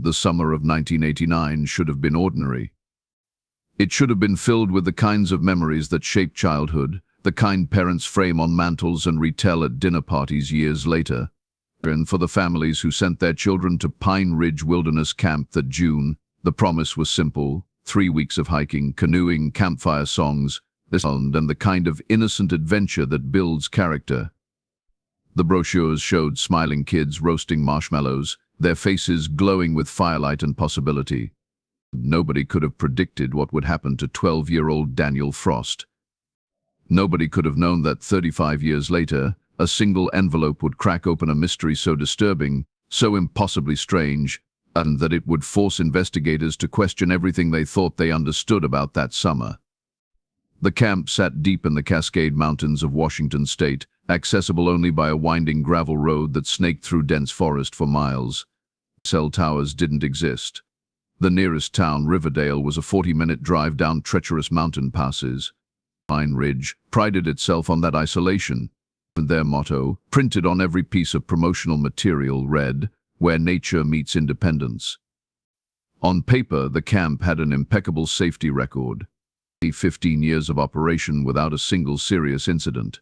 The summer of 1989 should have been ordinary. It should have been filled with the kinds of memories that shape childhood, the kind parents frame on mantels and retell at dinner parties years later. And for the families who sent their children to Pine Ridge Wilderness Camp that June, the promise was simple: 3 weeks of hiking, canoeing, campfire songs, and the kind of innocent adventure that builds character. The brochures showed smiling kids roasting marshmallows, their faces glowing with firelight and possibility. Nobody could have predicted what would happen to 12-year-old Daniel Frost. Nobody could have known that 35 years later, a single envelope would crack open a mystery so disturbing, so impossibly strange, and that it would force investigators to question everything they thought they understood about that summer. The camp sat deep in the Cascade Mountains of Washington state, accessible only by a winding gravel road that snaked through dense forest for miles. Cell towers didn't exist. The nearest town, Riverdale, was a 40-minute drive down treacherous mountain passes. Pine Ridge prided itself on that isolation, and their motto, printed on every piece of promotional material, read, "Where nature meets independence." On paper, the camp had an impeccable safety record. 15 years of operation without a single serious incident.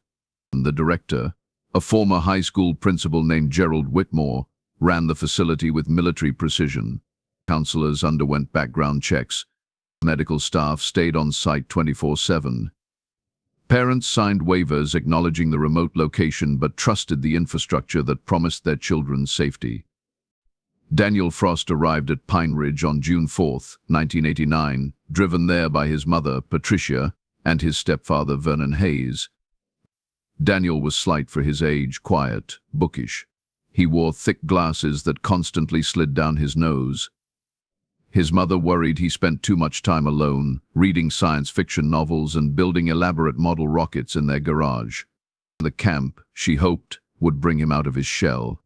The director, a former high school principal named Gerald Whitmore, ran the facility with military precision. Counselors underwent background checks. Medical staff stayed on site 24/7. Parents signed waivers acknowledging the remote location but trusted the infrastructure that promised their children's safety. Daniel Frost arrived at Pine Ridge on June 4, 1989, driven there by his mother, Patricia, and his stepfather, Vernon Hayes. Daniel was slight for his age, quiet, bookish. He wore thick glasses that constantly slid down his nose. His mother worried he spent too much time alone, reading science fiction novels and building elaborate model rockets in their garage. The camp, she hoped, would bring him out of his shell.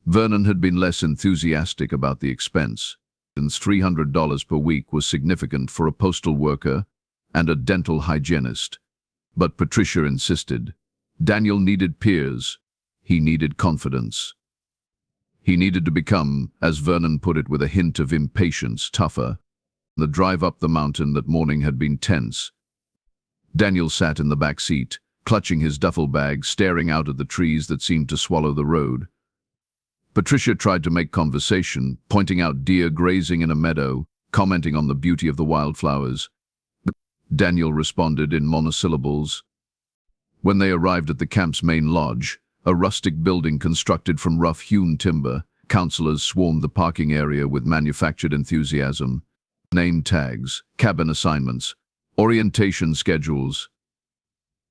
Vernon had been less enthusiastic about the expense, and $300 per week was significant for a postal worker and a dental hygienist. But Patricia insisted. Daniel needed peers. He needed confidence. He needed to become, as Vernon put it with a hint of impatience, tougher. The drive up the mountain that morning had been tense. Daniel sat in the back seat, clutching his duffel bag, staring out at the trees that seemed to swallow the road. Patricia tried to make conversation, pointing out deer grazing in a meadow, commenting on the beauty of the wildflowers. Daniel responded in monosyllables. When they arrived at the camp's main lodge, a rustic building constructed from rough-hewn timber, counselors swarmed the parking area with manufactured enthusiasm. Name tags, cabin assignments, orientation schedules.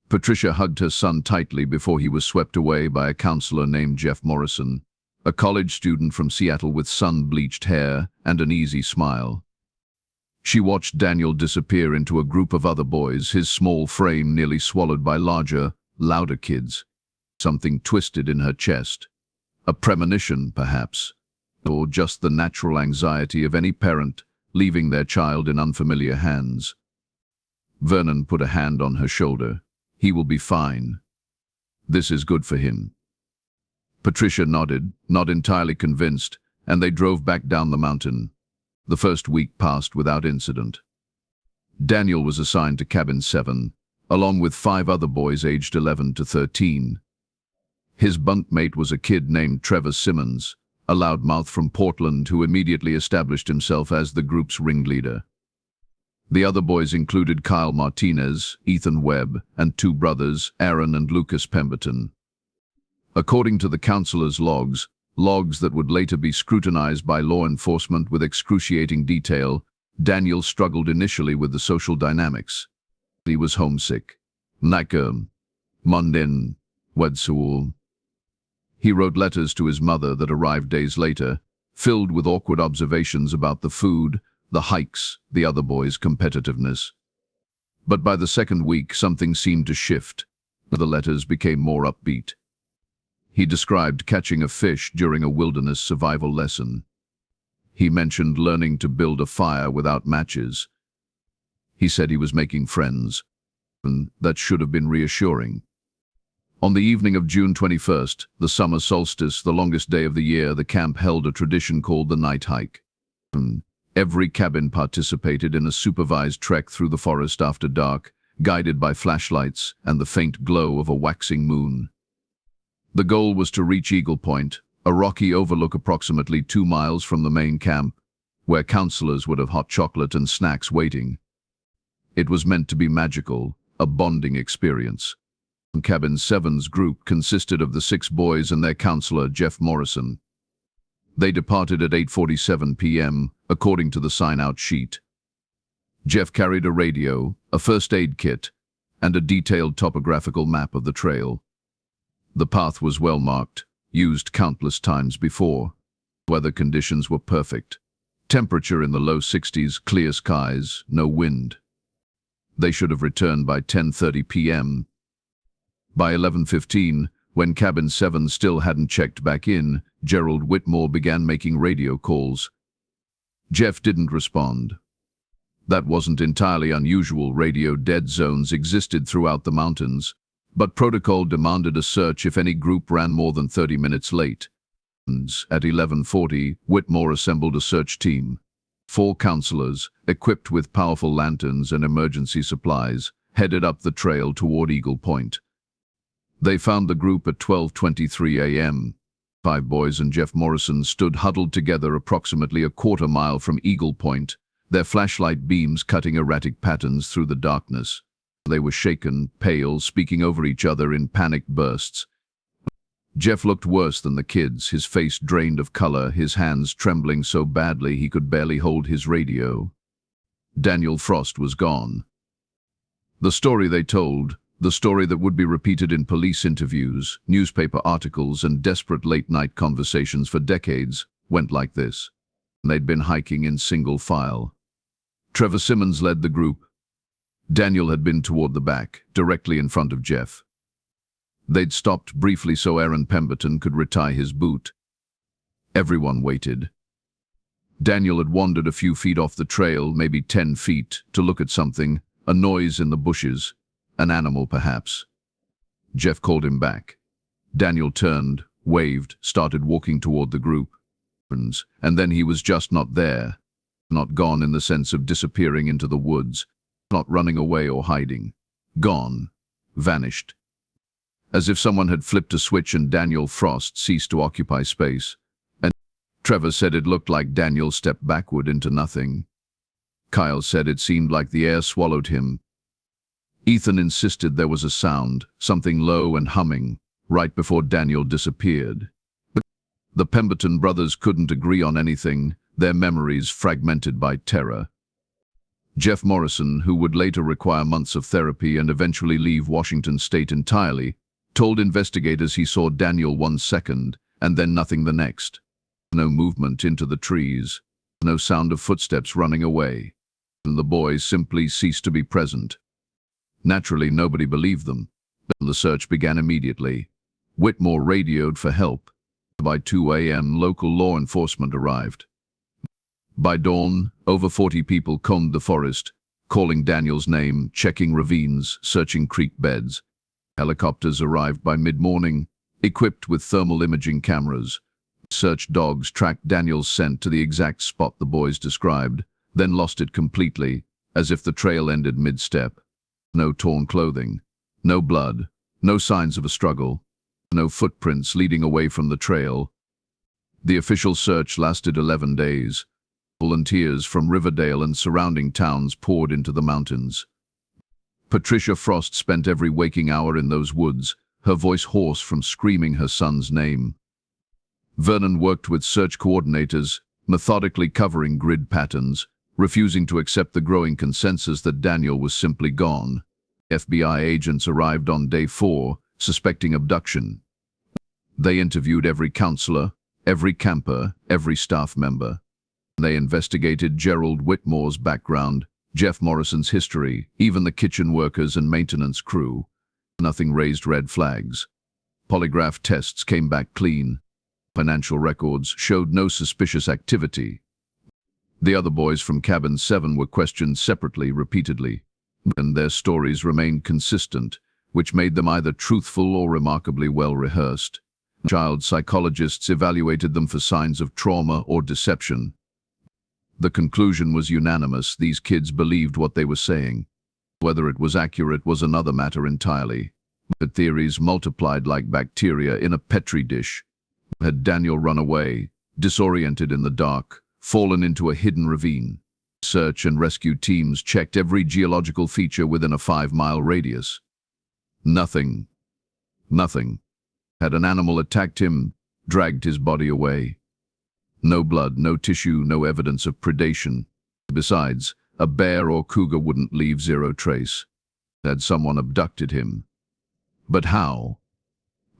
Patricia hugged her son tightly before he was swept away by a counselor named Jeff Morrison, a college student from Seattle with sun-bleached hair and an easy smile. She watched Daniel disappear into a group of other boys, his small frame nearly swallowed by larger, louder kids. Something twisted in her chest. A premonition, perhaps, or just the natural anxiety of any parent leaving their child in unfamiliar hands. Vernon put a hand on her shoulder. He will be fine. This is good for him. Patricia nodded, not entirely convinced, and they drove back down the mountain. The first week passed without incident. Daniel was assigned to Cabin 7, along with 5 other boys aged 11 to 13. His bunkmate was a kid named Trevor Simmons, a loudmouth from Portland who immediately established himself as the group's ringleader. The other boys included Kyle Martinez, Ethan Webb, and 2 brothers, Aaron and Lucas Pemberton. According to the counselor's logs that would later be scrutinized by law enforcement with excruciating detail, Daniel struggled initially with the social dynamics. He was homesick. Mundin, Wedsuul. He wrote letters to his mother that arrived days later, filled with awkward observations about the food, the hikes, the other boys' competitiveness. But by the second week, something seemed to shift. The letters became more upbeat. He described catching a fish during a wilderness survival lesson. He mentioned learning to build a fire without matches. He said he was making friends, and that should have been reassuring. On the evening of June 21st, the summer solstice, the longest day of the year, the camp held a tradition called the night hike. Every cabin participated in a supervised trek through the forest after dark, guided by flashlights and the faint glow of a waxing moon. The goal was to reach Eagle Point, a rocky overlook approximately 2 miles from the main camp, where counselors would have hot chocolate and snacks waiting. It was meant to be magical, a bonding experience. Cabin 7's group consisted of the 6 boys and their counselor, Jeff Morrison. They departed at 8:47 p.m., according to the sign-out sheet. Jeff carried a radio, a first aid kit, and a detailed topographical map of the trail. The path was well marked, used countless times before. Weather conditions were perfect. Temperature in the low 60s, clear skies, no wind. They should have returned by 10:30 p.m. By 11:15, when Cabin 7 still hadn't checked back in, Gerald Whitmore began making radio calls. Jeff didn't respond. That wasn't entirely unusual. Radio dead zones existed throughout the mountains, but protocol demanded a search if any group ran more than 30 minutes late. At 11:40, Whitmore assembled a search team. 4 counselors, equipped with powerful lanterns and emergency supplies, headed up the trail toward Eagle Point. They found the group at 12:23 a.m. 5 boys and Jeff Morrison stood huddled together approximately a quarter mile from Eagle Point, their flashlight beams cutting erratic patterns through the darkness. They were shaken, pale, speaking over each other in panicked bursts. Jeff looked worse than the kids, his face drained of color, his hands trembling so badly he could barely hold his radio. Daniel Frost was gone. The story they told, the story that would be repeated in police interviews, newspaper articles, and desperate late-night conversations for decades, went like this. They'd been hiking in single file. Trevor Simmons led the group. Daniel had been toward the back, directly in front of Jeff. They'd stopped briefly so Aaron Pemberton could retie his boot. Everyone waited. Daniel had wandered a few feet off the trail, maybe 10 feet, to look at something, a noise in the bushes. An animal, perhaps. Jeff called him back. Daniel turned, waved, started walking toward the group. And then he was just not there. Not gone in the sense of disappearing into the woods. Not running away or hiding. Gone. Vanished. As if someone had flipped a switch and Daniel Frost ceased to occupy space. And Trevor said it looked like Daniel stepped backward into nothing. Kyle said it seemed like the air swallowed him. Ethan insisted there was a sound, something low and humming, right before Daniel disappeared. But the Pemberton brothers couldn't agree on anything, their memories fragmented by terror. Jeff Morrison, who would later require months of therapy and eventually leave Washington State entirely, told investigators he saw Daniel 1 second and then nothing the next. No movement into the trees, no sound of footsteps running away. And the boys simply ceased to be present. Naturally, nobody believed them. The search began immediately. Whitmore radioed for help. By 2 a.m., local law enforcement arrived. By dawn, over 40 people combed the forest, calling Daniel's name, checking ravines, searching creek beds. Helicopters arrived by mid-morning, equipped with thermal imaging cameras. Search dogs tracked Daniel's scent to the exact spot the boys described, then lost it completely, as if the trail ended mid-step. No torn clothing, no blood, no signs of a struggle, no footprints leading away from the trail. The official search lasted 11 days. Volunteers from Riverdale and surrounding towns poured into the mountains. Patricia Frost spent every waking hour in those woods, her voice hoarse from screaming her son's name. Vernon worked with search coordinators, methodically covering grid patterns, refusing to accept the growing consensus that Daniel was simply gone. FBI agents arrived on day 4, suspecting abduction. They interviewed every counselor, every camper, every staff member. They investigated Gerald Whitmore's background, Jeff Morrison's history, even the kitchen workers and maintenance crew. Nothing raised red flags. Polygraph tests came back clean. Financial records showed no suspicious activity. The other boys from Cabin 7 were questioned separately repeatedly, and their stories remained consistent. which made them either truthful or remarkably well rehearsed. Child psychologists evaluated them for signs of trauma or deception. The conclusion was unanimous: these kids believed what they were saying. Whether it was accurate was another matter entirely. The theories multiplied like bacteria in a petri dish. Had Daniel run away, disoriented in the dark, fallen into a hidden ravine? Search and rescue teams checked every geological feature within a 5-mile radius. Nothing. Nothing. Had an animal attacked him, dragged his body away? No blood, no tissue, no evidence of predation. Besides, a bear or cougar wouldn't leave zero trace. Had someone abducted him? But how?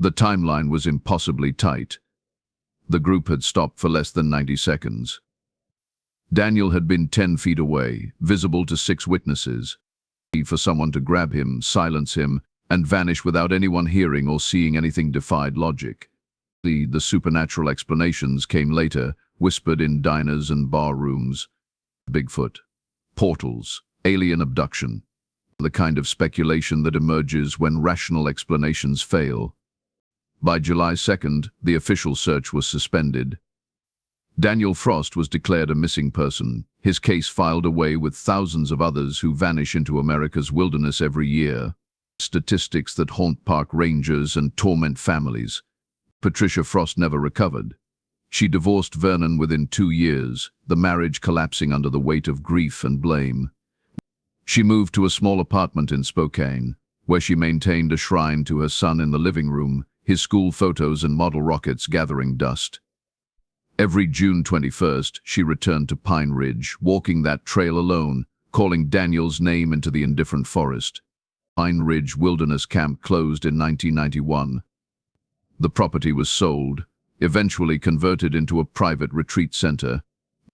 The timeline was impossibly tight. The group had stopped for less than 90 seconds. Daniel had been 10 feet away, visible to 6 witnesses. For someone to grab him, silence him, and vanish without anyone hearing or seeing anything defied logic. The supernatural explanations came later, whispered in diners and bar rooms. Bigfoot, portals, alien abduction. The kind of speculation that emerges when rational explanations fail. By July 2nd, the official search was suspended. Daniel Frost was declared a missing person, his case filed away with thousands of others who vanish into America's wilderness every year. Statistics that haunt park rangers and torment families. Patricia Frost never recovered. She divorced Vernon within 2 years, the marriage collapsing under the weight of grief and blame. She moved to a small apartment in Spokane, where she maintained a shrine to her son in the living room, his school photos and model rockets gathering dust. Every June 21st, she returned to Pine Ridge, walking that trail alone, calling Daniel's name into the indifferent forest. Pine Ridge Wilderness Camp closed in 1991. The property was sold, eventually converted into a private retreat center.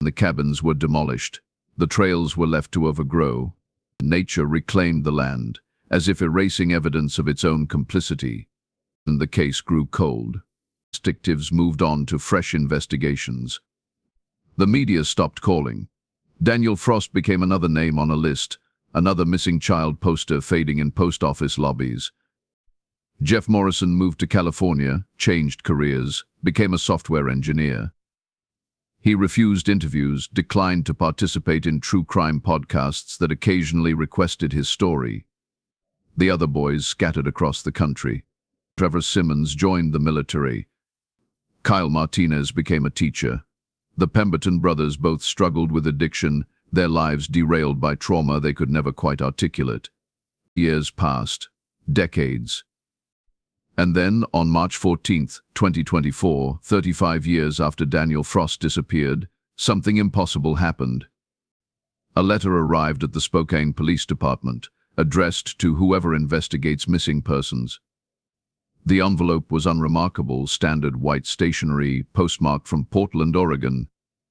The cabins were demolished. The trails were left to overgrow. Nature reclaimed the land, as if erasing evidence of its own complicity. And the case grew cold. Detectives moved on to fresh investigations. The media stopped calling. Daniel Frost became another name on a list, another missing child poster fading in post office lobbies. Jeff Morrison moved to California, changed careers, became a software engineer. He refused interviews, declined to participate in true crime podcasts that occasionally requested his story. The other boys scattered across the country. Trevor Simmons joined the military. Kyle Martinez became a teacher. The Pemberton brothers both struggled with addiction, their lives derailed by trauma they could never quite articulate. Years passed. Decades. And then, on March 14, 2024, 35 years after Daniel Frost disappeared, something impossible happened. A letter arrived at the Spokane Police Department, addressed to whoever investigates missing persons. The envelope was unremarkable, standard white stationery, postmarked from Portland, Oregon.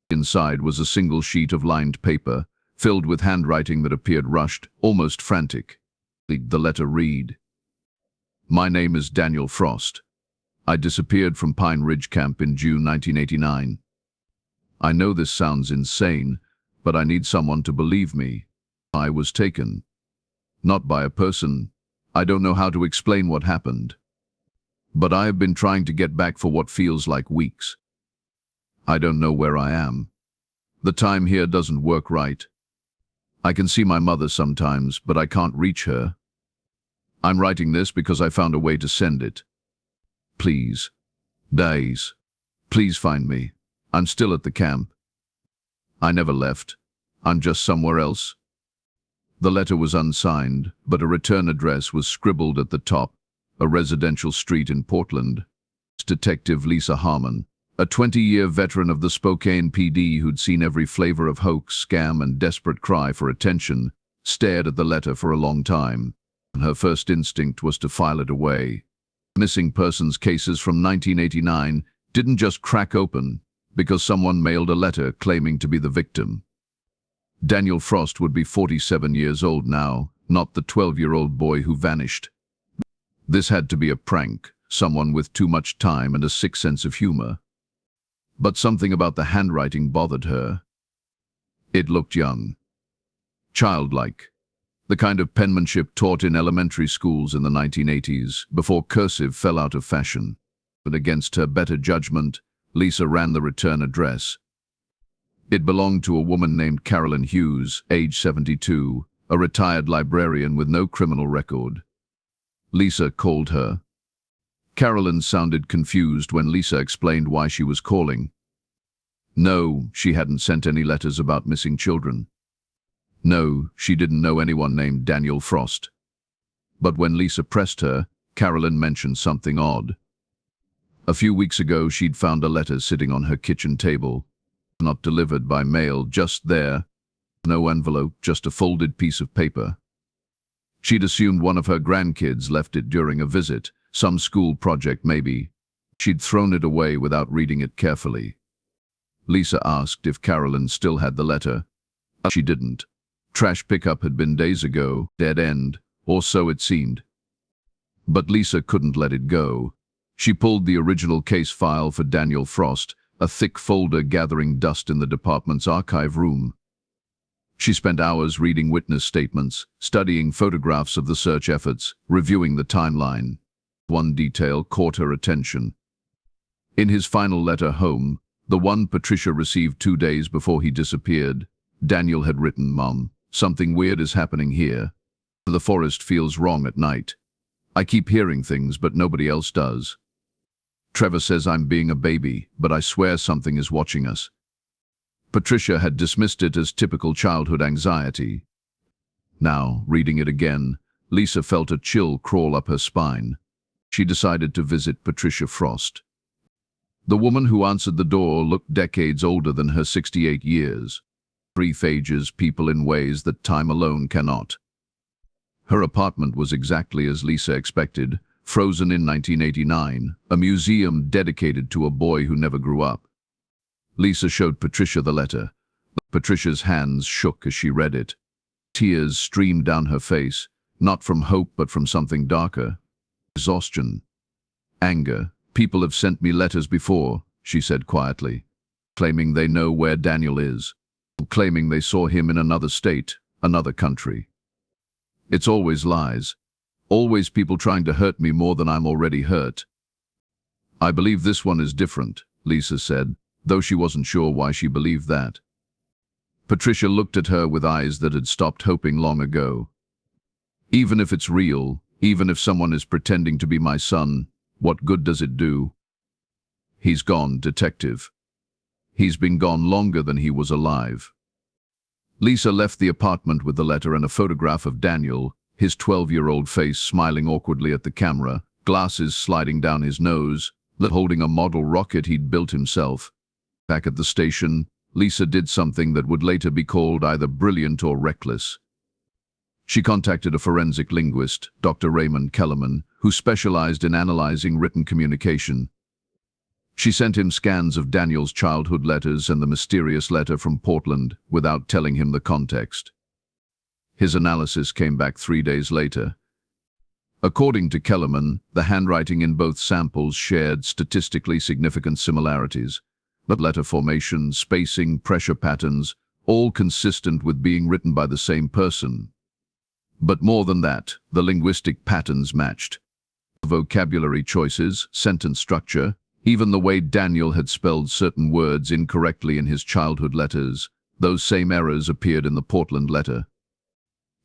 Inside was a single sheet of lined paper, filled with handwriting that appeared rushed, almost frantic. The letter read, "My name is Daniel Frost. I disappeared from Pine Ridge Camp in June 1989. I know this sounds insane, but I need someone to believe me. I was taken. Not by a person. I don't know how to explain what happened. But I have been trying to get back for what feels like weeks. I don't know where I am. The time here doesn't work right. I can see my mother sometimes, but I can't reach her. I'm writing this because I found a way to send it. Please. Days. Please find me. I'm still at the camp. I never left. I'm just somewhere else." The letter was unsigned, but a return address was scribbled at the top, a residential street in Portland. Detective Lisa Harmon, a 20-year veteran of the Spokane PD who'd seen every flavor of hoax, scam, and desperate cry for attention, stared at the letter for a long time. Her first instinct was to file it away. Missing persons cases from 1989 didn't just crack open because someone mailed a letter claiming to be the victim. Daniel Frost would be 47 years old now, not the 12-year-old boy who vanished. This had to be a prank, someone with too much time and a sick sense of humor. But something about the handwriting bothered her. It looked young. Childlike. The kind of penmanship taught in elementary schools in the 1980s, before cursive fell out of fashion. But against her better judgment, Lisa ran the return address. It belonged to a woman named Carolyn Hughes, age 72, a retired librarian with no criminal record. Lisa called her. Carolyn sounded confused when Lisa explained why she was calling. No, she hadn't sent any letters about missing children. No, she didn't know anyone named Daniel Frost. But when Lisa pressed her, Carolyn mentioned something odd. A few weeks ago, she'd found a letter sitting on her kitchen table. Not delivered by mail, just there. No envelope, just a folded piece of paper. She'd assumed one of her grandkids left it during a visit, some school project maybe. She'd thrown it away without reading it carefully. Lisa asked if Carolyn still had the letter. She didn't. Trash pickup had been days ago, dead end, or so it seemed. But Lisa couldn't let it go. She pulled the original case file for Daniel Frost, a thick folder gathering dust in the department's archive room. She spent hours reading witness statements, studying photographs of the search efforts, reviewing the timeline. One detail caught her attention. In his final letter home, the one Patricia received 2 days before he disappeared, Daniel had written, "Mom, something weird is happening here. The forest feels wrong at night. I keep hearing things, but nobody else does. Trevor says I'm being a baby, but I swear something is watching us." Patricia had dismissed it as typical childhood anxiety. Now, reading it again, Lisa felt a chill crawl up her spine. She decided to visit Patricia Frost. The woman who answered the door looked decades older than her 68 years. Brief ages people in ways that time alone cannot. Her apartment was exactly as Lisa expected, frozen in 1989, a museum dedicated to a boy who never grew up. Lisa showed Patricia the letter. Patricia's hands shook as she read it. Tears streamed down her face, not from hope but from something darker. Exhaustion. Anger. "People have sent me letters before," she said quietly, claiming they know where Daniel is, claiming they saw him in another state, another country. It's always lies. Always people trying to hurt me more than I'm already hurt. "I believe this one is different," Lisa said, though she wasn't sure why she believed that. Patricia looked at her with eyes that had stopped hoping long ago. "Even if it's real, even if someone is pretending to be my son, what good does it do? He's gone, detective. He's been gone longer than he was alive." Lisa left the apartment with the letter and a photograph of Daniel, his 12-year-old face smiling awkwardly at the camera, glasses sliding down his nose, holding a model rocket he'd built himself. Back at the station, Lisa did something that would later be called either brilliant or reckless. She contacted a forensic linguist, Dr. Raymond Kellerman, who specialized in analyzing written communication. She sent him scans of Daniel's childhood letters and the mysterious letter from Portland without telling him the context. His analysis came back 3 days later. According to Kellerman, the handwriting in both samples shared statistically significant similarities. But letter formation, spacing, pressure patterns, all consistent with being written by the same person. But more than that, the linguistic patterns matched. Vocabulary choices, sentence structure, even the way Daniel had spelled certain words incorrectly in his childhood letters, those same errors appeared in the Portland letter.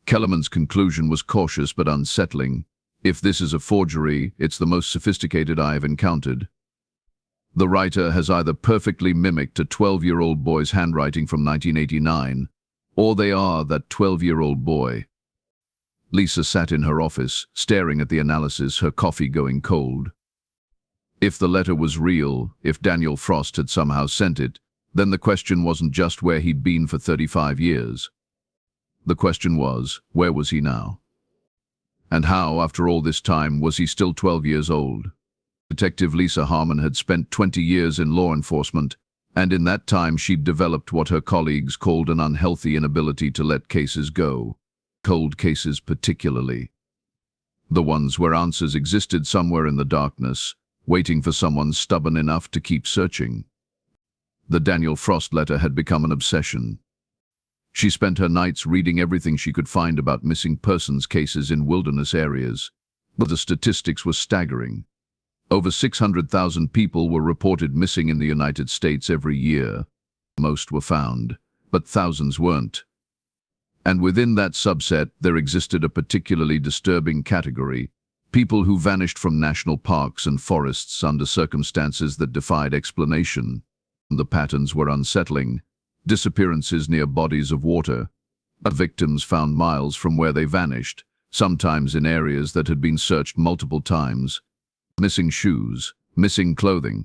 Kellerman's conclusion was cautious but unsettling. "If this is a forgery, it's the most sophisticated I have encountered. The writer has either perfectly mimicked a 12-year-old boy's handwriting from 1989, or they are that 12-year-old boy." Lisa sat in her office, staring at the analysis, her coffee going cold. If the letter was real, if Daniel Frost had somehow sent it, then the question wasn't just where he'd been for 35 years. The question was, where was he now? And how, after all this time, was he still 12 years old? Detective Lisa Harmon had spent 20 years in law enforcement, and in that time she'd developed what her colleagues called an unhealthy inability to let cases go. Cold cases particularly. The ones where answers existed somewhere in the darkness, waiting for someone stubborn enough to keep searching. The Daniel Frost letter had become an obsession. She spent her nights reading everything she could find about missing persons cases in wilderness areas. But the statistics were staggering. Over 600,000 people were reported missing in the United States every year. Most were found, but thousands weren't. And within that subset, there existed a particularly disturbing category: people who vanished from national parks and forests under circumstances that defied explanation. The patterns were unsettling. Disappearances near bodies of water, victims found miles from where they vanished, sometimes in areas that had been searched multiple times. Missing shoes, missing clothing,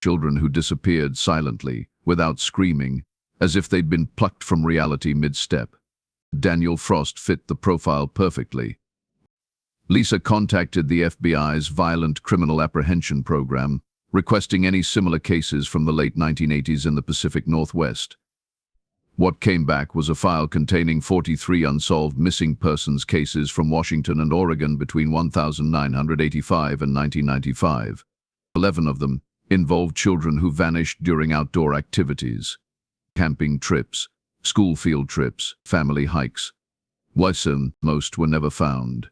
children who disappeared silently, without screaming, as if they'd been plucked from reality mid-step. Daniel Frost fit the profile perfectly. Lisa contacted the FBI's Violent Criminal Apprehension Program, requesting any similar cases from the late 1980s in the Pacific Northwest. What came back was a file containing 43 unsolved missing persons cases from Washington and Oregon between 1985 and 1995. 11 of them involved children who vanished during outdoor activities, camping trips, school field trips, family hikes. Most were never found.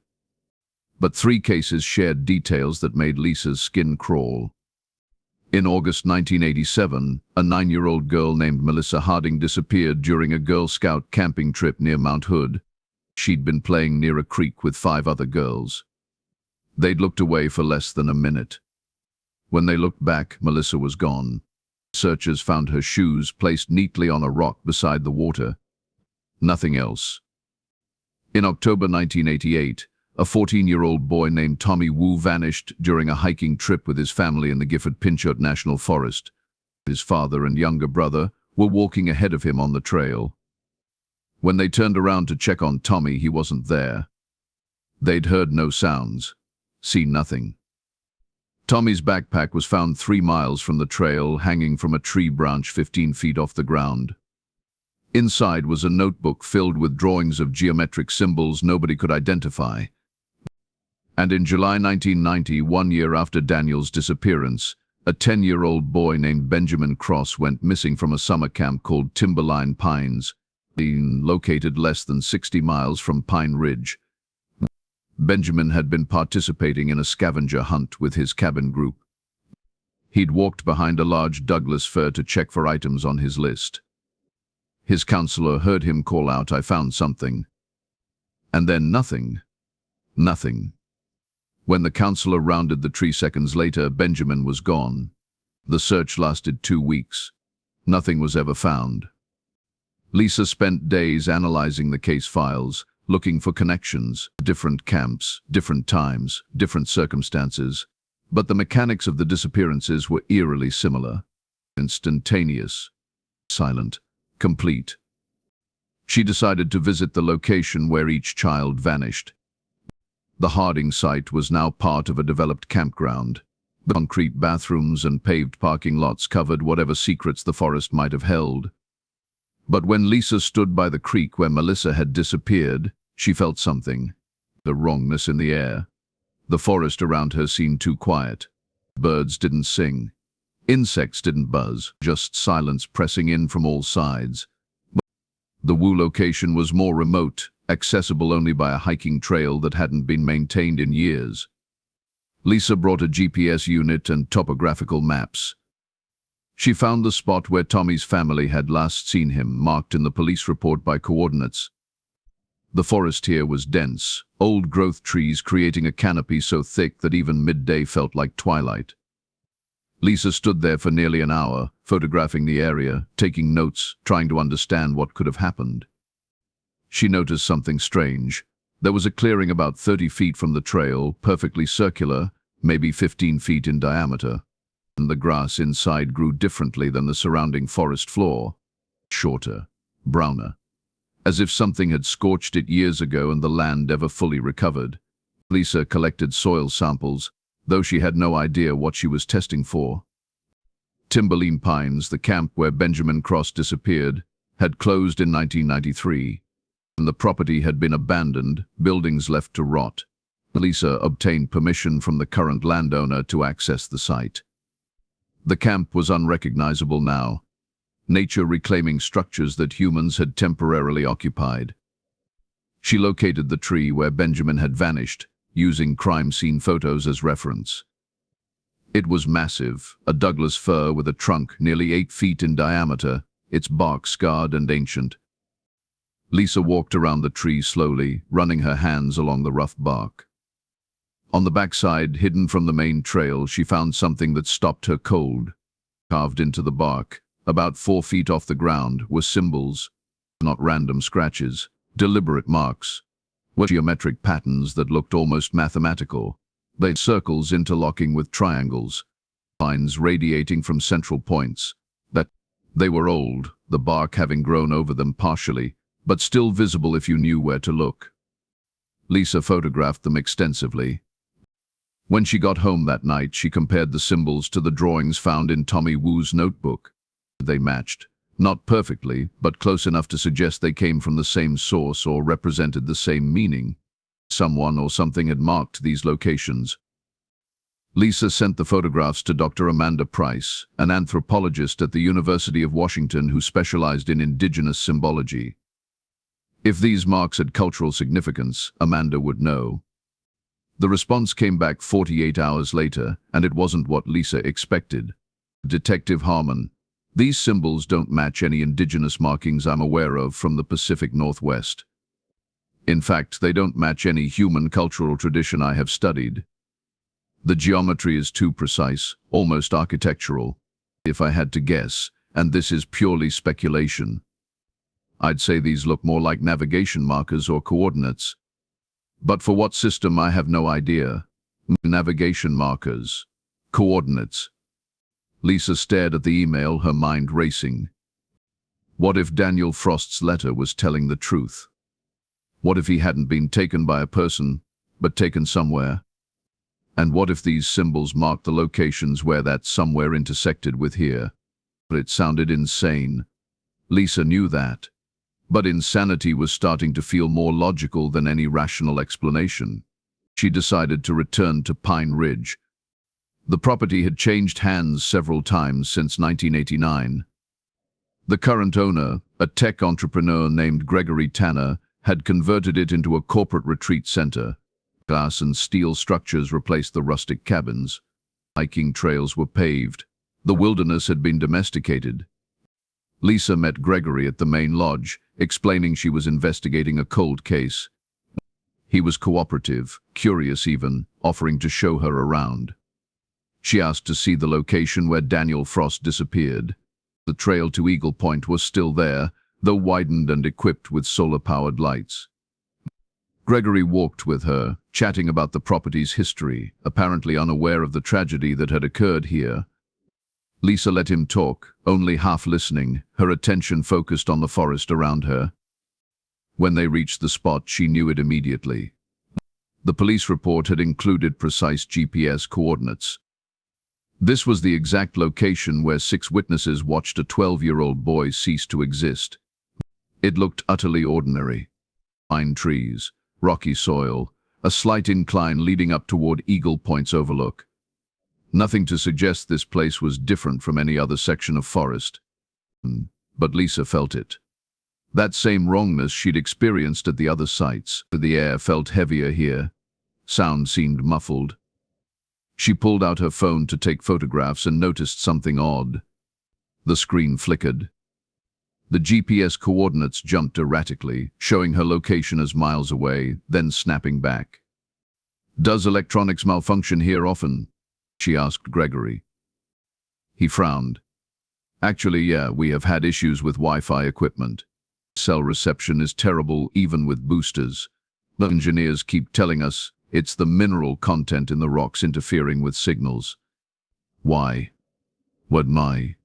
But 3 cases shared details that made Lisa's skin crawl. In August 1987, a 9-year-old girl named Melissa Harding disappeared during a Girl Scout camping trip near Mount Hood. She'd been playing near a creek with 5 other girls. They'd looked away for less than a minute. When they looked back, Melissa was gone. Searchers found her shoes placed neatly on a rock beside the water. Nothing else. In October 1988, a 14-year-old boy named Tommy Wu vanished during a hiking trip with his family in the Gifford-Pinchot National Forest. His father and younger brother were walking ahead of him on the trail. When they turned around to check on Tommy, he wasn't there. They'd heard no sounds, seen nothing. Tommy's backpack was found 3 miles from the trail, hanging from a tree branch 15 feet off the ground. Inside was a notebook filled with drawings of geometric symbols nobody could identify. And in July 1990, 1 year after Daniel's disappearance, a 10-year-old boy named Benjamin Cross went missing from a summer camp called Timberline Pines, located less than 60 miles from Pine Ridge. Benjamin had been participating in a scavenger hunt with his cabin group. He'd walked behind a large Douglas fir to check for items on his list. His counselor heard him call out, "I found something." And then nothing. Nothing. When the counselor rounded the tree seconds later, Benjamin was gone. The search lasted 2 weeks. Nothing was ever found. Lisa spent days analyzing the case files, looking for connections, different camps, different times, different circumstances. But the mechanics of the disappearances were eerily similar. Instantaneous, silent, complete. She decided to visit the location where each child vanished. The Harding site was now part of a developed campground. The concrete bathrooms and paved parking lots covered whatever secrets the forest might have held. But when Lisa stood by the creek where Melissa had disappeared, she felt something, the wrongness in the air. The forest around her seemed too quiet. Birds didn't sing. Insects didn't buzz, just silence pressing in from all sides. The Wu location was more remote, accessible only by a hiking trail that hadn't been maintained in years. Lisa brought a GPS unit and topographical maps. She found the spot where Tommy's family had last seen him, marked in the police report by coordinates. The forest here was dense, old-growth trees creating a canopy so thick that even midday felt like twilight. Lisa stood there for nearly an hour, photographing the area, taking notes, trying to understand what could have happened. She noticed something strange. There was a clearing about 30 feet from the trail, perfectly circular, maybe 15 feet in diameter. And the grass inside grew differently than the surrounding forest floor. Shorter, browner. As if something had scorched it years ago and the land never fully recovered. Lisa collected soil samples, though she had no idea what she was testing for. Timberline Pines, the camp where Benjamin Cross disappeared, had closed in 1993. And the property had been abandoned, buildings left to rot. Lisa obtained permission from the current landowner to access the site. The camp was unrecognizable now. nature reclaiming structures that humans had temporarily occupied. She located the tree where Benjamin had vanished, using crime scene photos as reference. It was massive, a Douglas fir with a trunk nearly 8 feet in diameter, its bark scarred and ancient. Lisa walked around the tree slowly, running her hands along the rough bark. On the backside, hidden from the main trail, she found something that stopped her cold. Carved into the bark, about 4 feet off the ground, were symbols, not random scratches, deliberate marks, were geometric patterns that looked almost mathematical. They had circles interlocking with triangles, lines radiating from central points. That they were old, the bark having grown over them partially, but still visible if you knew where to look. Lisa photographed them extensively. When she got home that night, she compared the symbols to the drawings found in Tommy Wu's notebook. They matched, not perfectly, but close enough to suggest they came from the same source or represented the same meaning. Someone or something had marked these locations. Lisa sent the photographs to Dr. Amanda Price, an anthropologist at the University of Washington who specialized in indigenous symbology. If these marks had cultural significance, Amanda would know. The response came back 48 hours later, and it wasn't what Lisa expected. Detective Harmon, these symbols don't match any indigenous markings I'm aware of from the Pacific Northwest. In fact, they don't match any human cultural tradition I have studied. The geometry is too precise, almost architectural. If I had to guess, and this is purely speculation, I'd say these look more like navigation markers or coordinates. But for what system, I have no idea. Navigation markers. Coordinates. Lisa stared at the email, her mind racing. What if Daniel Frost's letter was telling the truth? What if he hadn't been taken by a person, but taken somewhere? And what if these symbols marked the locations where that somewhere intersected with here? It sounded insane. Lisa knew that. But insanity was starting to feel more logical than any rational explanation. She decided to return to Pine Ridge. The property had changed hands several times since 1989. The current owner, a tech entrepreneur named Gregory Tanner, had converted it into a corporate retreat center. Glass and steel structures replaced the rustic cabins. Hiking trails were paved. The wilderness had been domesticated. Lisa met Gregory at the main lodge, explaining she was investigating a cold case. He was cooperative, curious even, offering to show her around. She asked to see the location where Daniel Frost disappeared. The trail to Eagle Point was still there, though widened and equipped with solar-powered lights. Gregory walked with her, chatting about the property's history, apparently unaware of the tragedy that had occurred here. Lisa let him talk, only half listening, her attention focused on the forest around her. When they reached the spot, she knew it immediately. The police report had included precise GPS coordinates. This was the exact location where 6 witnesses watched a 12-year-old boy cease to exist. It looked utterly ordinary. Pine trees, rocky soil, a slight incline leading up toward Eagle Point's overlook. Nothing to suggest this place was different from any other section of forest. But Lisa felt it. That same wrongness she'd experienced at the other sites. The air felt heavier here. Sound seemed muffled. She pulled out her phone to take photographs and noticed something odd. The screen flickered. The GPS coordinates jumped erratically, showing her location as miles away, then snapping back. "Does electronics malfunction here often?" she asked Gregory. He frowned. "Actually, yeah, we have had issues with Wi-Fi equipment. Cell reception is terrible even with boosters. The engineers keep telling us it's the mineral content in the rocks interfering with signals." "Why? What my?"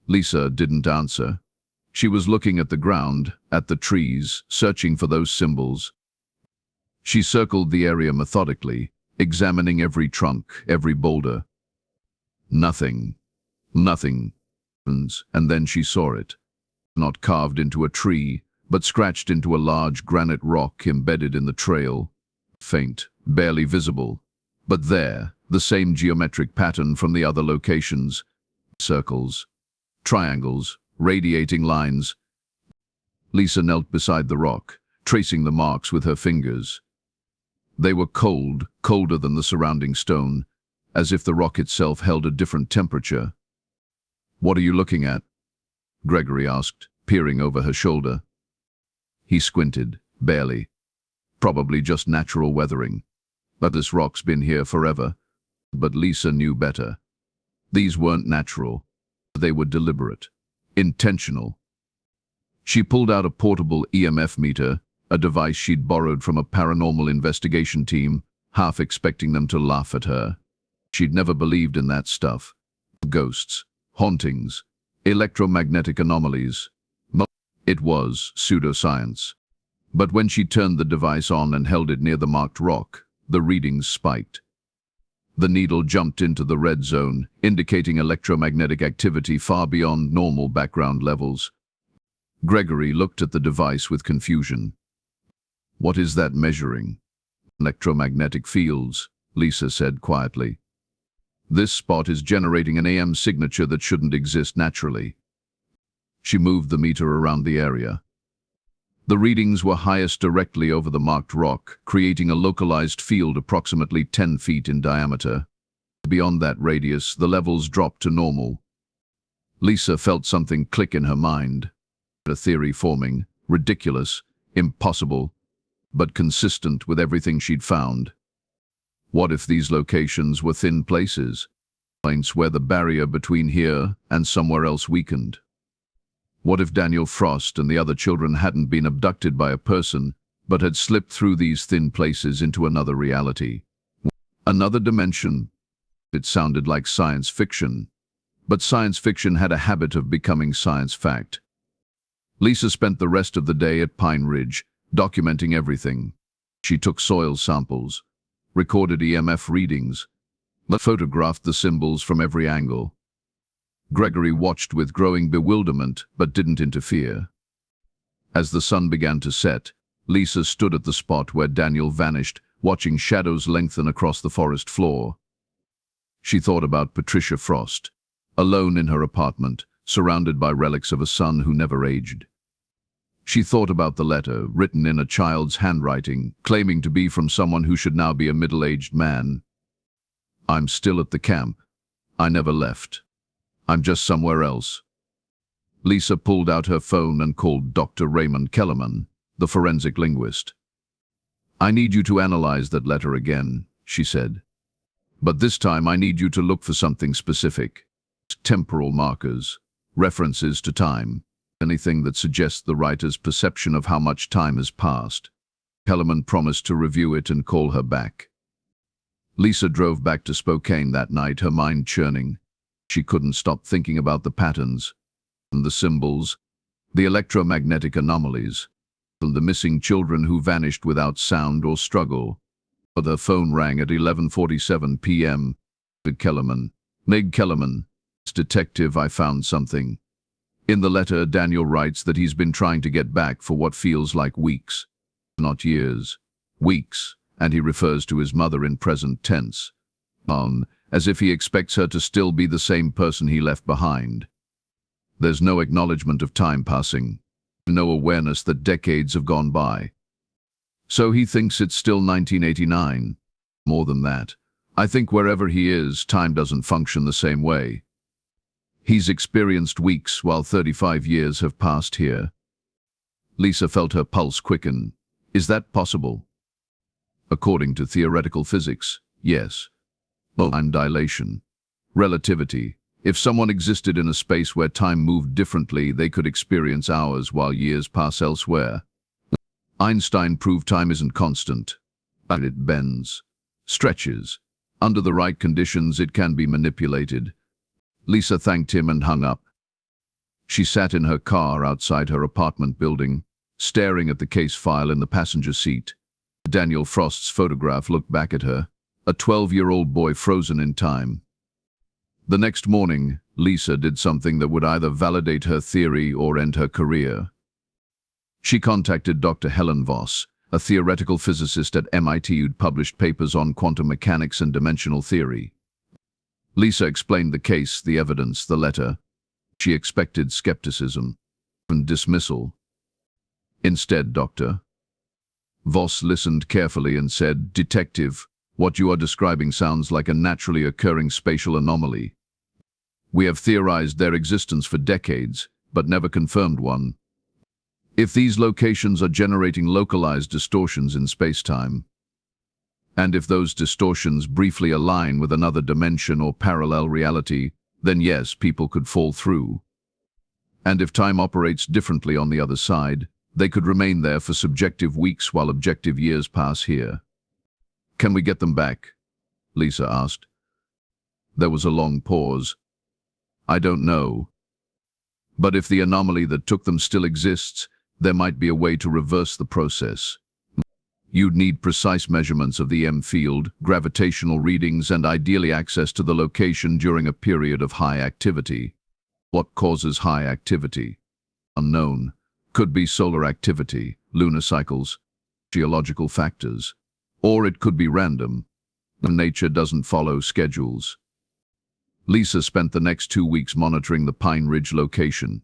Lisa didn't answer. She was looking at the ground, at the trees, searching for those symbols. She circled the area methodically, examining every trunk, every boulder. Nothing. Nothing. And then she saw it. Not carved into a tree, but scratched into a large granite rock embedded in the trail. Faint, barely visible. But there, the same geometric pattern from the other locations. Circles. triangles, radiating lines. Lisa knelt beside the rock, tracing the marks with her fingers. They were cold, colder than the surrounding stone, as if the rock itself held a different temperature. "What are you looking at?" Gregory asked, peering over her shoulder. He squinted, barely. "Probably just natural weathering. But this rock's been here forever." But Lisa knew better. These weren't natural. They were deliberate, intentional. She pulled out a portable EMF meter, a device she'd borrowed from a paranormal investigation team, half expecting them to laugh at her. She'd never believed in that stuff. Ghosts, hauntings, electromagnetic anomalies. It was pseudoscience. But when she turned the device on and held it near the marked rock, the readings spiked. The needle jumped into the red zone, indicating electromagnetic activity far beyond normal background levels. Gregory looked at the device with confusion. "What is that measuring?" "Electromagnetic fields," Lisa said quietly. "This spot is generating an AM signature that shouldn't exist naturally." She moved the meter around the area. The readings were highest directly over the marked rock, creating a localized field approximately 10 feet in diameter. Beyond that radius, the levels dropped to normal. Lisa felt something click in her mind. A theory forming, ridiculous, impossible, but consistent with everything she'd found. What if these locations were thin places? Points where the barrier between here and somewhere else weakened. What if Daniel Frost and the other children hadn't been abducted by a person, but had slipped through these thin places into another reality? Another dimension. It sounded like science fiction, but science fiction had a habit of becoming science fact. Lisa spent the rest of the day at Pine Ridge, documenting everything. She took soil samples, recorded EMF readings, photographed the symbols from every angle. Gregory watched with growing bewilderment, but didn't interfere. As the sun began to set, Lisa stood at the spot where Daniel vanished, watching shadows lengthen across the forest floor. She thought about Patricia Frost, alone in her apartment, surrounded by relics of a son who never aged. She thought about the letter, written in a child's handwriting, claiming to be from someone who should now be a middle-aged man. "I'm still at the camp. I never left. I'm just somewhere else." Lisa pulled out her phone and called Dr. Raymond Kellerman, the forensic linguist. "I need you to analyze that letter again," she said. "But this time I need you to look for something specific. Temporal markers, references to time, anything that suggests the writer's perception of how much time has passed." Kellerman promised to review it and call her back. Lisa drove back to Spokane that night, her mind churning. She couldn't stop thinking about the patterns, the symbols, the electromagnetic anomalies, the missing children who vanished without sound or struggle. But her phone rang at 11:47 p.m. Kellerman. "Meg Kellerman. Detective, I found something." In the letter, Daniel writes that he's been trying to get back for what feels like weeks. Not years. Weeks, and he refers to his mother in present tense. As if he expects her to still be the same person he left behind. There's no acknowledgement of time passing, no awareness that decades have gone by. So he thinks it's still 1989. More than that, I think wherever he is, time doesn't function the same way. He's experienced weeks while 35 years have passed here. Lisa felt her pulse quicken. Is that possible? According to theoretical physics, yes. Time dilation. Relativity. If someone existed in a space where time moved differently, they could experience hours while years pass elsewhere. Einstein proved time isn't constant, but it bends, stretches. Under the right conditions, it can be manipulated. Lisa thanked him and hung up. She sat in her car outside her apartment building, staring at the case file in the passenger seat. Daniel Frost's photograph looked back at her, a 12-year-old boy frozen in time. The next morning, Lisa did something that would either validate her theory or end her career. She contacted Dr. Helen Voss, a theoretical physicist at MIT who'd published papers on quantum mechanics and dimensional theory. Lisa explained the case, the evidence, the letter. She expected skepticism and dismissal. Instead, Dr. Voss listened carefully and said, "Detective, what you are describing sounds like a naturally occurring spatial anomaly. We have theorized their existence for decades, but never confirmed one. If these locations are generating localized distortions in space-time, and if those distortions briefly align with another dimension or parallel reality, then yes, people could fall through. And if time operates differently on the other side, they could remain there for subjective weeks while objective years pass here." "Can we get them back?" Lisa asked. There was a long pause. "I don't know. But if the anomaly that took them still exists, there might be a way to reverse the process. You'd need precise measurements of the EM field, gravitational readings, and ideally access to the location during a period of high activity." "What causes high activity?" "Unknown. Could be solar activity, lunar cycles, geological factors. Or it could be random. Nature doesn't follow schedules." Lisa spent the next 2 weeks monitoring the Pine Ridge location.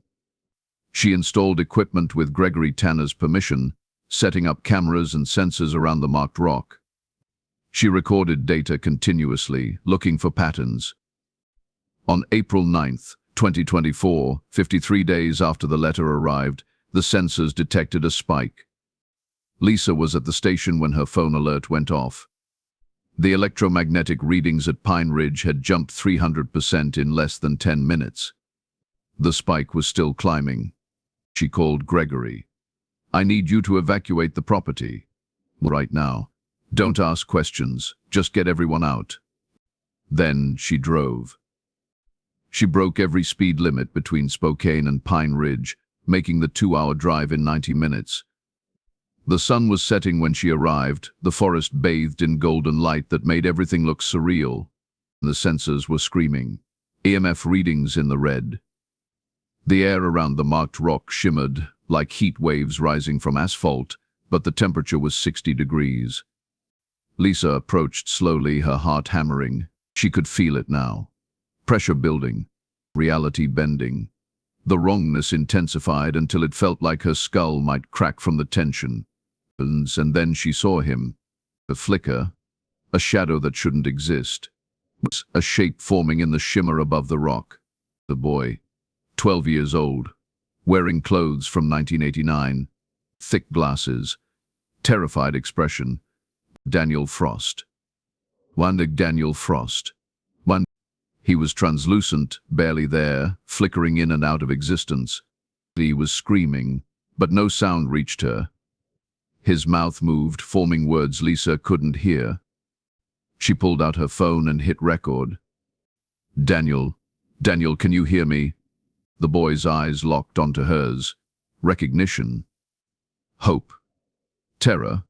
She installed equipment with Gregory Tanner's permission, setting up cameras and sensors around the marked rock. She recorded data continuously, looking for patterns. On April 9th, 2024, 53 days after the letter arrived, the sensors detected a spike. Lisa was at the station when her phone alert went off. The electromagnetic readings at Pine Ridge had jumped 300% in less than 10 minutes. The spike was still climbing. She called Gregory. "I need you to evacuate the property. Right now. Don't ask questions, just get everyone out." Then she drove. She broke every speed limit between Spokane and Pine Ridge, making the 2-hour drive in 90 minutes. The sun was setting when she arrived, the forest bathed in golden light that made everything look surreal. The sensors were screaming, EMF readings in the red. The air around the marked rock shimmered, like heat waves rising from asphalt, but the temperature was 60 degrees. Lisa approached slowly, her heart hammering. She could feel it now. Pressure building, reality bending. The wrongness intensified until it felt like her skull might crack from the tension. And then she saw him. A flicker, a shadow that shouldn't exist. A shape forming in the shimmer above the rock. The boy, 12 years old, wearing clothes from 1989, thick glasses, terrified expression. Daniel Frost. Daniel Frost. He was translucent, barely there, flickering in and out of existence. He was screaming, but no sound reached her. His mouth moved, forming words Lisa couldn't hear. She pulled out her phone and hit record. Daniel, can you hear me?" The boy's eyes locked onto hers. Recognition. Hope. Terror.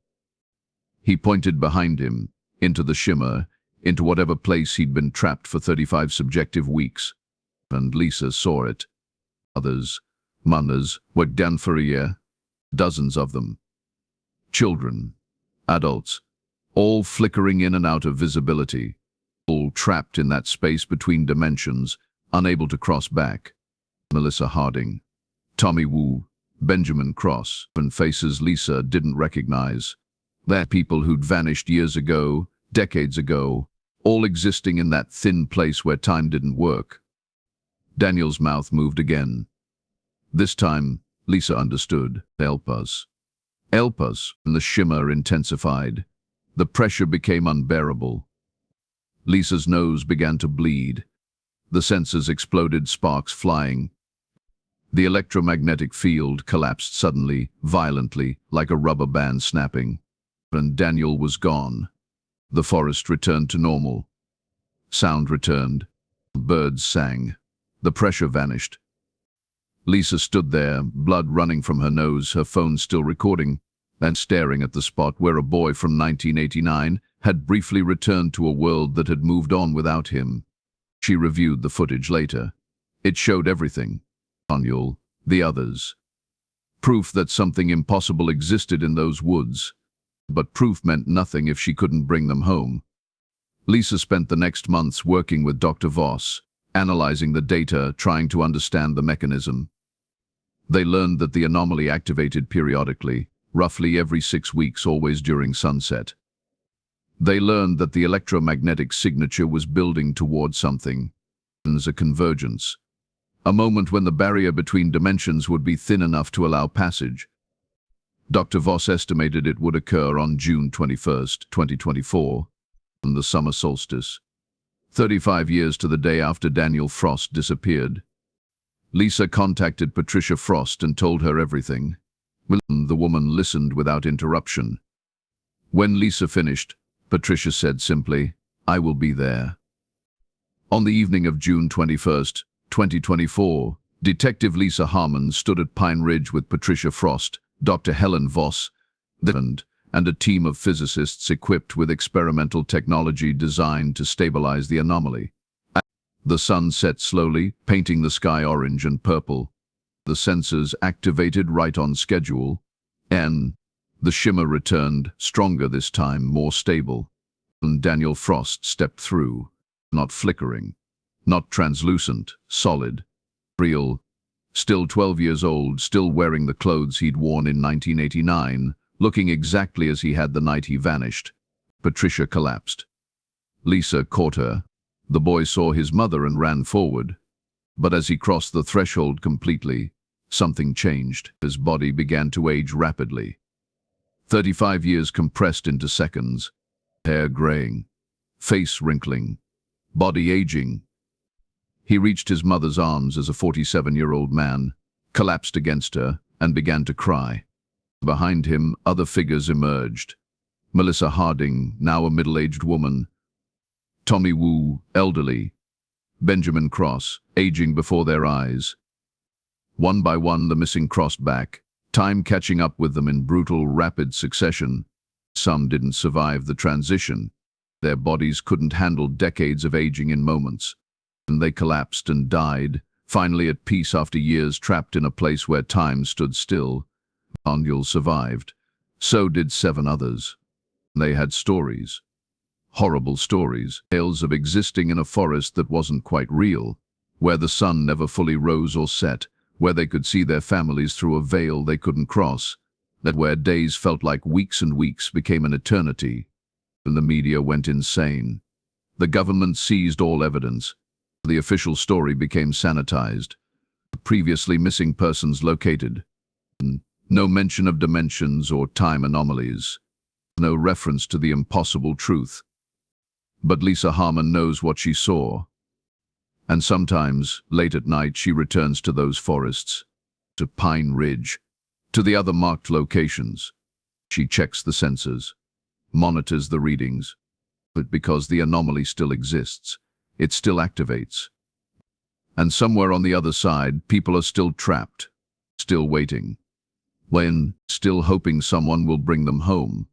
He pointed behind him, into the shimmer, into whatever place he'd been trapped for 35 subjective weeks. And Lisa saw it. Others, Manas, were Danfaria, dozens of them. Children, adults, all flickering in and out of visibility, all trapped in that space between dimensions, unable to cross back. Melissa Harding, Tommy Wu, Benjamin Cross, and faces Lisa didn't recognize. They're people who'd vanished years ago, decades ago, all existing in that thin place where time didn't work. Daniel's mouth moved again. This time, Lisa understood. Help us. Help us, and the shimmer intensified. The pressure became unbearable. Lisa's nose began to bleed. The sensors exploded, sparks flying. The electromagnetic field collapsed suddenly, violently, like a rubber band snapping. And Daniel was gone. The forest returned to normal. Sound returned. Birds sang. The pressure vanished. Lisa stood there, blood running from her nose, her phone still recording, and staring at the spot where a boy from 1989 had briefly returned to a world that had moved on without him. She reviewed the footage later. It showed everything. Daniel, the others. Proof that something impossible existed in those woods. But proof meant nothing if she couldn't bring them home. Lisa spent the next months working with Dr. Voss, analyzing the data, trying to understand the mechanism. They learned that the anomaly activated periodically, roughly every 6 weeks, always during sunset. They learned that the electromagnetic signature was building toward something, as a convergence, a moment when the barrier between dimensions would be thin enough to allow passage. Dr. Voss estimated it would occur on June 21st, 2024, on the summer solstice, 35 years to the day after Daniel Frost disappeared. Lisa contacted Patricia Frost and told her everything. The woman listened without interruption. When Lisa finished, Patricia said simply, "I will be there." On the evening of June 21st, 2024, Detective Lisa Harmon stood at Pine Ridge with Patricia Frost, Dr. Helen Voss, and a team of physicists equipped with experimental technology designed to stabilize the anomaly. The sun set slowly, painting the sky orange and purple. The sensors activated right on schedule, and the shimmer returned, stronger this time, more stable. And Daniel Frost stepped through, not flickering, not translucent, solid, real. Still 12 years old, still wearing the clothes he'd worn in 1989, looking exactly as he had the night he vanished. Patricia collapsed. Lisa caught her. The boy saw his mother and ran forward. But as he crossed the threshold completely, something changed. His body began to age rapidly. 35 years compressed into seconds. Hair graying, face wrinkling, body aging. He reached his mother's arms as a 47-year-old man, collapsed against her, and began to cry. Behind him, other figures emerged. Melissa Harding, now a middle-aged woman. Tommy Wu, elderly. Benjamin Cross, aging before their eyes. One by one, the missing crossed back, time catching up with them in brutal, rapid succession. Some didn't survive the transition. Their bodies couldn't handle decades of aging in moments. And they collapsed and died, finally at peace after years trapped in a place where time stood still. Daniel survived. So did 7 others. They had stories. Horrible stories. Tales of existing in a forest that wasn't quite real, where the sun never fully rose or set, where they could see their families through a veil they couldn't cross, that where days felt like weeks and weeks became an eternity. And the media went insane. The government seized all evidence. The official story became sanitized. Previously missing persons located. No mention of dimensions or time anomalies. No reference to the impossible truth. But Lisa Harmon knows what she saw. And sometimes, late at night, she returns to those forests, to Pine Ridge, to the other marked locations. She checks the sensors, monitors the readings, but because the anomaly still exists, it still activates. And somewhere on the other side, people are still trapped, still waiting, still hoping someone will bring them home.